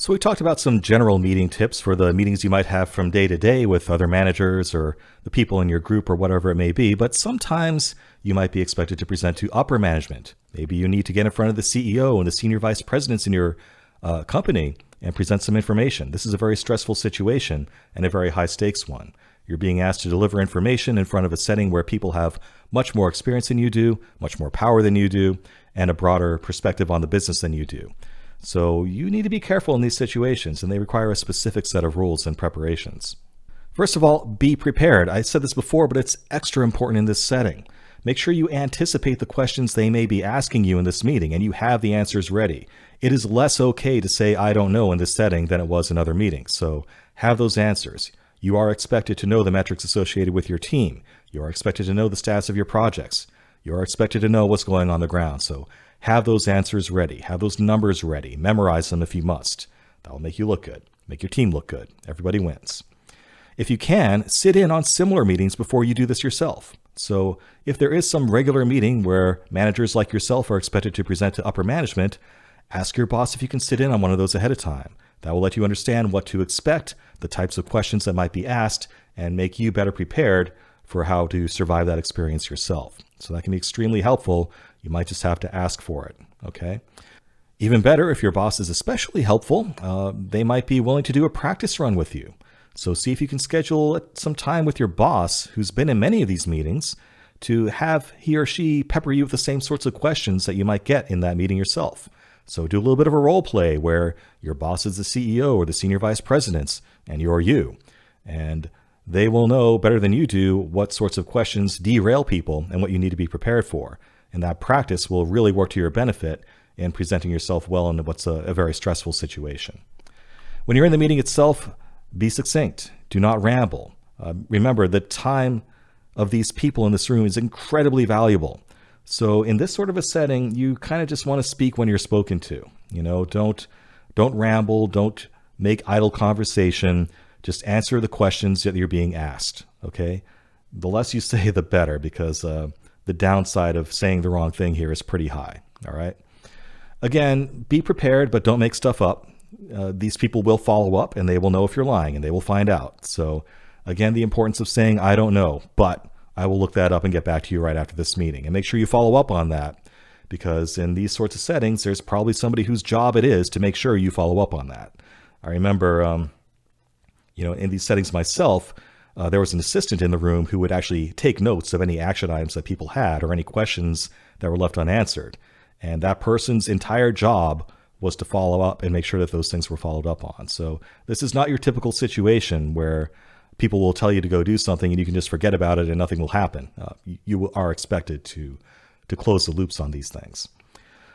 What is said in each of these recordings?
So we talked about some general meeting tips for the meetings you might have from day to day with other managers or the people in your group or whatever it may be, but sometimes you might be expected to present to upper management. Maybe you need to get in front of the CEO and the senior vice presidents in your company and present some information. This is a very stressful situation and a very high stakes one. You're being asked to deliver information in front of a setting where people have much more experience than you do, much more power than you do, and a broader perspective on the business than you do. So you need to be careful in these situations, and they require a specific set of rules and preparations. First of all, be prepared. I said this before, but it's extra important in this setting. Make sure you anticipate the questions they may be asking you in this meeting, and you have the answers ready. It is less okay to say, I don't know in this setting than it was in other meetings. So have those answers. You are expected to know the metrics associated with your team. You are expected to know the status of your projects. You are expected to know what's going on the ground. So have those answers ready. Have those numbers ready. Memorize them if you must. That will make you look good. Make your team look good. Everybody wins. If you can, sit in on similar meetings before you do this yourself. So if there is some regular meeting where managers like yourself are expected to present to upper management, ask your boss if you can sit in on one of those ahead of time. That will let you understand what to expect, the types of questions that might be asked, and make you better prepared for how to survive that experience yourself. So that can be extremely helpful. You might just have to ask for it, okay? Even better, if your boss is especially helpful, they might be willing to do a practice run with you. So see if you can schedule some time with your boss, who's been in many of these meetings, to have he or she pepper you with the same sorts of questions that you might get in that meeting yourself. So do a little bit of a role play where your boss is the CEO or the senior vice presidents, and you're you. And they will know better than you do what sorts of questions derail people and what you need to be prepared for. And that practice will really work to your benefit in presenting yourself well in what's a very stressful situation. When you're in the meeting itself, be succinct. Do not ramble. Remember, the time of these people in this room is incredibly valuable. So in this sort of a setting, you kind of just want to speak when you're spoken to. Don't ramble. Don't make idle conversation. Just answer the questions that you're being asked. Okay. The less you say, the better, because the downside of saying the wrong thing here is pretty high. All right. Again, be prepared, but don't make stuff up. These people will follow up and they will know if you're lying and they will find out. So again, the importance of saying, I don't know, but I will look that up and get back to you right after this meeting, and make sure you follow up on that, because in these sorts of settings, there's probably somebody whose job it is to make sure you follow up on that. I remember, in these settings myself, there was an assistant in the room who would actually take notes of any action items that people had or any questions that were left unanswered. And that person's entire job was to follow up and make sure that those things were followed up on. So this is not your typical situation where people will tell you to go do something and you can just forget about it and nothing will happen. You are expected to close the loops on these things.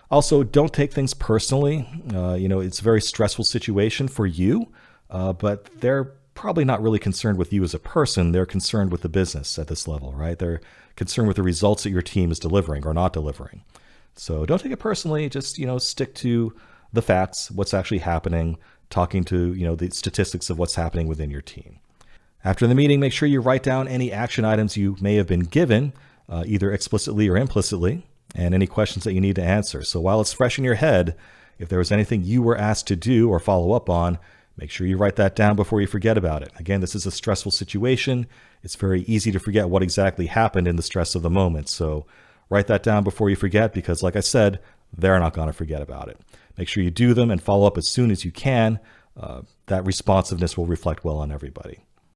Also, don't take things personally. It's a very stressful situation for you, but they're probably not really concerned with you as a person. They're concerned with the business at this level, right? They're concerned with the results that your team is delivering or not delivering. So don't take it personally. Just, stick to the facts, what's actually happening, talking to, the statistics of what's happening within your team. After the meeting, make sure you write down any action items you may have been given, either explicitly or implicitly, and any questions that you need to answer. So while it's fresh in your head, if there was anything you were asked to do or follow up on, make sure you write that down before you forget about it. Again, this is a stressful situation. It's very easy to forget what exactly happened in the stress of the moment. So write that down before you forget, because like I said, they're not going to forget about it. Make sure you do them and follow up as soon as you can. That responsiveness will reflect well on everybody.